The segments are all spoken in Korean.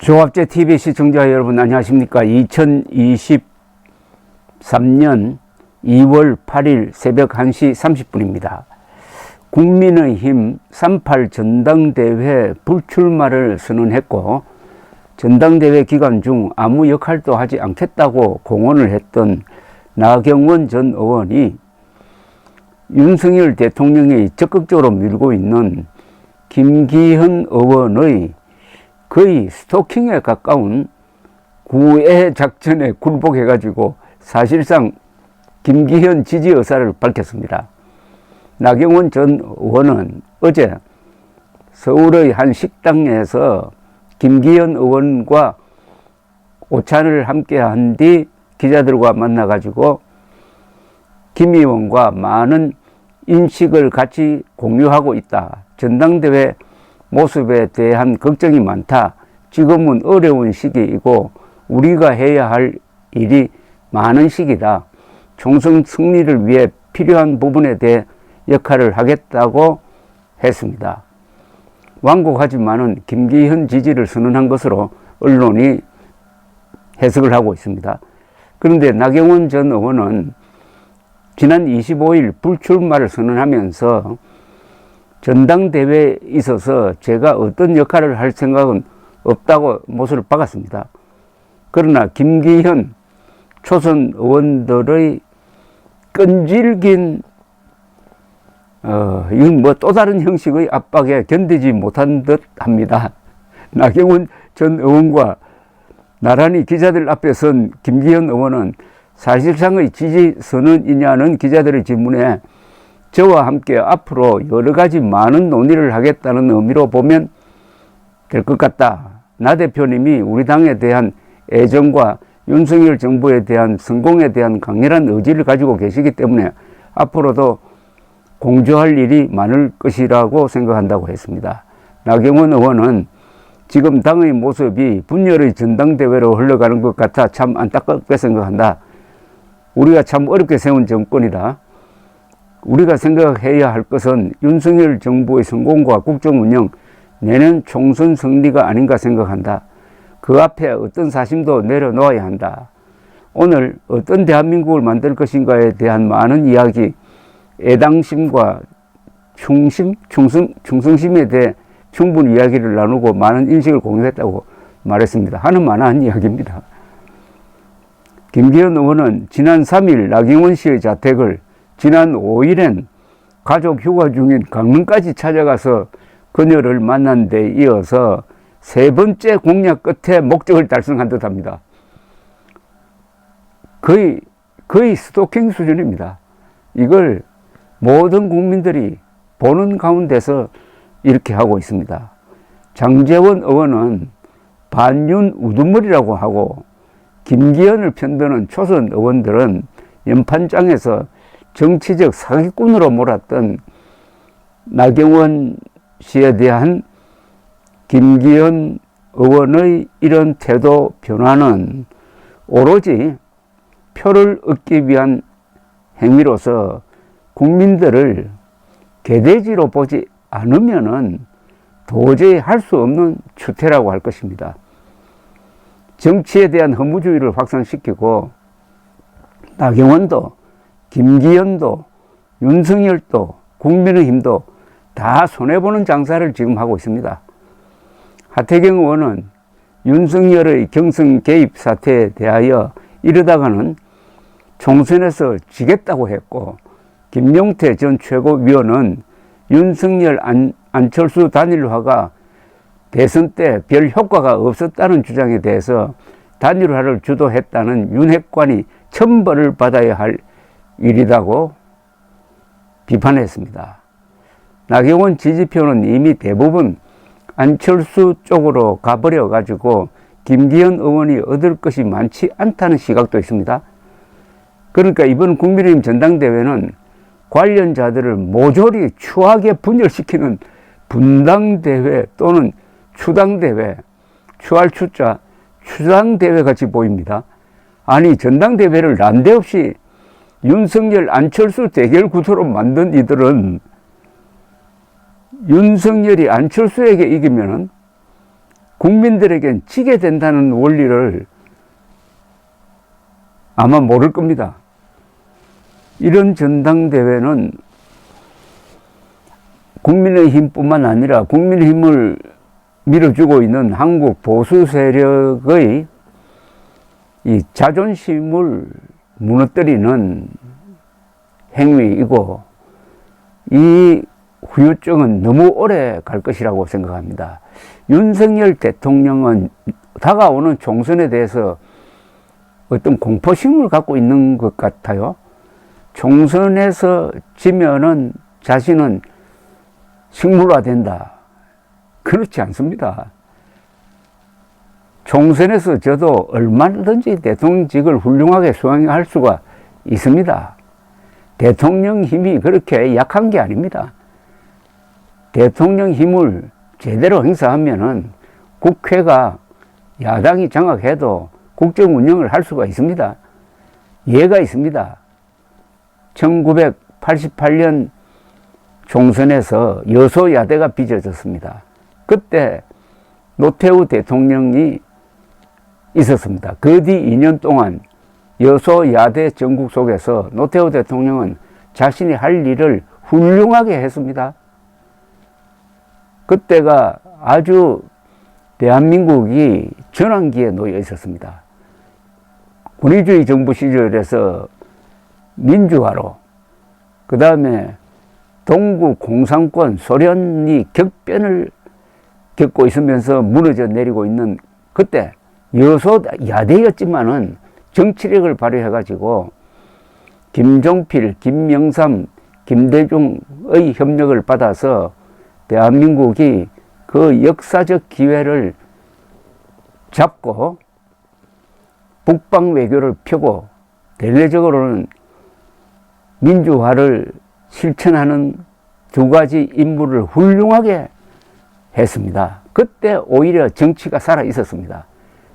조합제 TV 시청자 여러분 안녕하십니까. 2023년 2월 8일 새벽 1시 30분입니다. 국민의힘 38 전당대회 불출마를 선언했고 전당대회 기간 중 아무 역할도 하지 않겠다고 공언을 했던 나경원 전 의원이 윤석열 대통령이 적극적으로 밀고 있는 김기현 의원의 거의 스토킹에 가까운 구애 작전에 굴복해가지고 사실상 김기현 지지 의사를 밝혔습니다. 나경원 전 의원은 어제 서울의 한 식당에서 김기현 의원과 오찬을 함께 한 뒤 기자들과 만나가지고 김 의원과 많은 인식을 같이 공유하고 있다. 전당대회 모습에 대한 걱정이 많다. 지금은 어려운 시기이고 우리가 해야 할 일이 많은 시기다. 총선 승리를 위해 필요한 부분에 대해 역할을 하겠다고 했습니다. 완곡하지만은 김기현 지지를 선언한 것으로 언론이 해석을 하고 있습니다. 그런데 나경원 전 의원은 지난 25일 불출마를 선언하면서 전당대회에 있어서 제가 어떤 역할을 할 생각은 없다고 못을 박았습니다. 그러나 김기현 초선 의원들의 끈질긴 이건 뭐 또 다른 형식의 압박에 견디지 못한 듯 합니다. 나경원 전 의원과 나란히 기자들 앞에 선 김기현 의원은 사실상의 지지 선언이냐는 기자들의 질문에 저와 함께 앞으로 여러 가지 많은 논의를 하겠다는 의미로 보면 될 것 같다. 나 대표님이 우리 당에 대한 애정과 윤석열 정부에 대한 성공에 대한 강렬한 의지를 가지고 계시기 때문에 앞으로도 공조할 일이 많을 것이라고 생각한다고 했습니다. 나경원 의원은 지금 당의 모습이 분열의 전당대회로 흘러가는 것 같아 참 안타깝게 생각한다. 우리가 참 어렵게 세운 정권이다. 우리가 생각해야 할 것은 윤석열 정부의 성공과 국정 운영, 내년 총선 승리가 아닌가 생각한다. 그 앞에 어떤 사심도 내려놓아야 한다. 오늘 어떤 대한민국을 만들 것인가에 대한 많은 이야기, 애당심과 충성심에 대해 충분히 이야기를 나누고 많은 인식을 공유했다고 말했습니다. 하는 만한 이야기입니다. 김기현 의원은 지난 3일 나경원 씨의 자택을 지난 5일엔 가족 휴가 중인 강릉까지 찾아가서 그녀를 만난 데 이어서 세 번째 공약 끝에 목적을 달성한 듯합니다. 거의 스토킹 수준입니다. 이걸 모든 국민들이 보는 가운데서 이렇게 하고 있습니다. 장제원 의원은 반윤 우두머리라고 하고 김기현을 편드는 초선 의원들은 연판장에서 정치적 사기꾼으로 몰았던 나경원 씨에 대한 김기현 의원의 이런 태도 변화는 오로지 표를 얻기 위한 행위로서 국민들을 개돼지로 보지 않으면은 도저히 할 수 없는 추태라고 할 것입니다. 정치에 대한 허무주의를 확산시키고 나경원도 김기현도 윤석열도 국민의힘도 다 손해보는 장사를 지금 하고 있습니다. 하태경 의원은 윤석열의 경선 개입 사태에 대하여 이러다가는 총선에서 지겠다고 했고 김용태 전 최고위원은 윤석열 안철수 단일화가 대선 때 별 효과가 없었다는 주장에 대해서 단일화를 주도했다는 윤핵관이 천벌을 받아야 할 일이라고 비판했습니다. 나경원 지지표는 이미 대부분 안철수 쪽으로 가버려 가지고 김기현 의원이 얻을 것이 많지 않다는 시각도 있습니다. 그러니까 이번 국민의힘 전당대회는 관련자들을 모조리 추하게 분열시키는 분당대회 또는 추당대회, 추할 추자, 추당대회 같이 보입니다. 아니 전당대회를 난데없이 윤석열 안철수 대결 구도로 만든 이들은 윤석열이 안철수에게 이기면은 국민들에겐 지게 된다는 원리를 아마 모를 겁니다. 이런 전당대회는 국민의힘뿐만 아니라 국민의힘을 밀어주고 있는 한국 보수 세력의 이 자존심을 무너뜨리는 행위이고, 이 후유증은 너무 오래 갈 것이라고 생각합니다. 윤석열 대통령은 다가오는 총선에 대해서 어떤 공포심을 갖고 있는 것 같아요. 총선에서 지면은 자신은 식물화된다. 그렇지 않습니다. 총선에서 저도 얼마든지 대통령직을 훌륭하게 수행할 수가 있습니다. 대통령 힘이 그렇게 약한 게 아닙니다. 대통령 힘을 제대로 행사하면은 국회가 야당이 장악해도 국정 운영을 할 수가 있습니다. 예가 있습니다. 1988년 총선에서 여소야대가 빚어졌습니다. 그때 노태우 대통령이 있었습니다. 그 뒤 2년 동안 여소야대 정국 속에서 노태우 대통령은 자신이 할 일을 훌륭하게 했습니다. 그때가 아주 대한민국이 전환기에 놓여 있었습니다. 군의주의 정부 시절에서 민주화로, 그 다음에 동구 공산권 소련이 격변을 겪고 있으면서 무너져 내리고 있는 그때 여소야대였지만은 정치력을 발휘해가지고 김종필, 김영삼, 김대중의 협력을 받아서 대한민국이 그 역사적 기회를 잡고 북방 외교를 펴고 대내적으로는 민주화를 실천하는 두 가지 임무를 훌륭하게 했습니다. 그때 오히려 정치가 살아 있었습니다.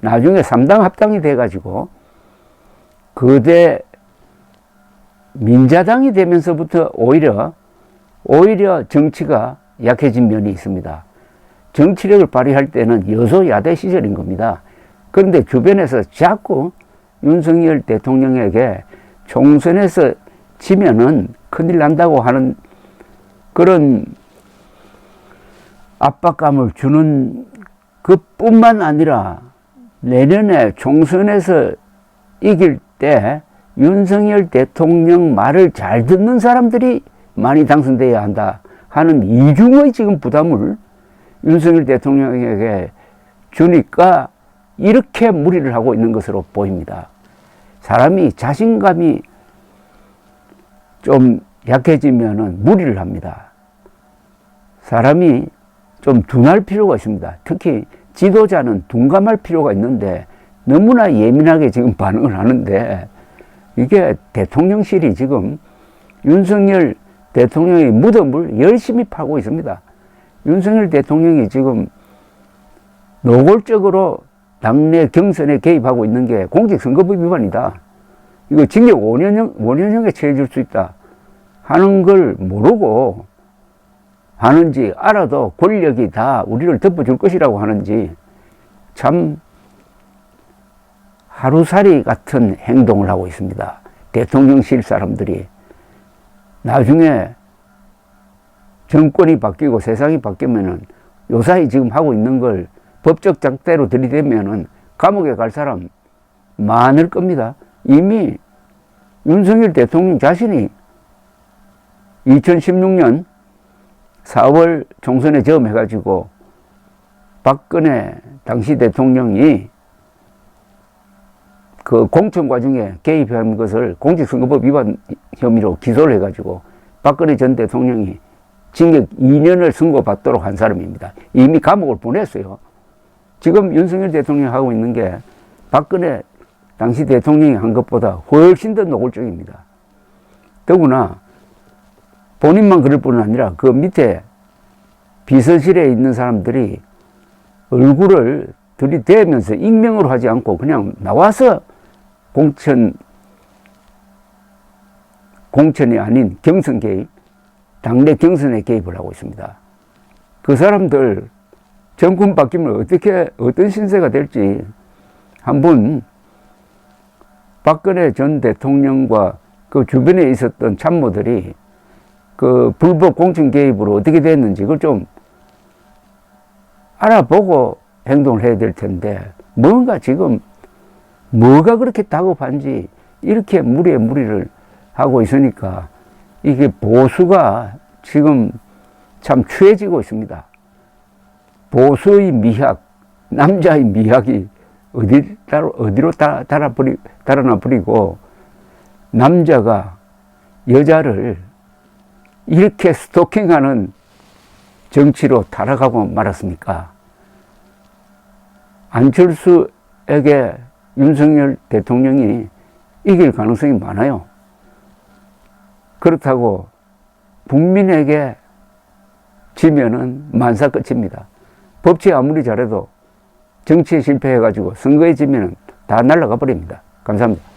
나중에 3당 합당이 돼가지고 거대 민자당이 되면서부터 오히려 정치가 약해진 면이 있습니다. 정치력을 발휘할 때는 여소야대 시절인 겁니다. 그런데 주변에서 자꾸 윤석열 대통령에게 총선에서 지면은 큰일 난다고 하는 그런 압박감을 주는 그뿐만 아니라 내년에 총선에서 이길 때 윤석열 대통령 말을 잘 듣는 사람들이 많이 당선돼야 한다 하는 이중의 지금 부담을 윤석열 대통령에게 주니까 이렇게 무리를 하고 있는 것으로 보입니다. 사람이 자신감이 좀 약해지면은 무리를 합니다. 사람이 좀 둔할 필요가 있습니다. 특히 지도자는 둔감할 필요가 있는데 너무나 예민하게 지금 반응을 하는데, 이게 대통령실이 지금 윤석열 대통령의 무덤을 열심히 파고 있습니다. 윤석열 대통령이 지금 노골적으로 당내 경선에 개입하고 있는 게 공직선거법 위반이다. 이거 징역 5년형에 처해질 수 있다 하는 걸 모르고 하는지, 알아도 권력이 다 우리를 덮어줄 것이라고 하는지 참 하루살이 같은 행동을 하고 있습니다. 대통령실 사람들이. 나중에 정권이 바뀌고 세상이 바뀌면은 요사이 지금 하고 있는 걸 법적 잣대로 들이대면은 감옥에 갈 사람 많을 겁니다. 이미 윤석열 대통령 자신이 2016년 4월 총선에 저음해가지고 박근혜 당시 대통령이 그 공천 과정에 개입한 것을 공직선거법 위반 혐의로 기소를 해가지고 박근혜 전 대통령이 징역 2년을 선고받도록 한 사람입니다. 이미 감옥을 보냈어요. 지금 윤석열 대통령이 하고 있는 게 박근혜 당시 대통령이 한 것보다 훨씬 더 노골적입니다. 더구나 본인만 그럴 뿐 아니라 그 밑에 비서실에 있는 사람들이 얼굴을 들이대면서 익명으로 하지 않고 그냥 나와서 공천이 아닌 경선 개입, 당내 경선에 개입을 하고 있습니다. 그 사람들 정권 바뀌면 어떤 신세가 될지 한번 박근혜 전 대통령과 그 주변에 있었던 참모들이 그 불법 공천 개입으로 어떻게 됐는지 그걸 좀 알아보고 행동을 해야 될 텐데, 뭔가 지금 뭐가 그렇게 다급한지 이렇게 무리에 무리를 하고 있으니까 이게 보수가 지금 참 추해지고 있습니다. 보수의 미학, 남자의 미학이 어디로 달아나 버리고, 남자가 여자를 이렇게 스토킹하는 정치로 타락하고 말았습니까? 안철수에게 윤석열 대통령이 이길 가능성이 많아요. 그렇다고 국민에게 지면은 만사 끝입니다. 법치 아무리 잘해도 정치에 실패해가지고 선거에 지면은 다 날아가 버립니다. 감사합니다.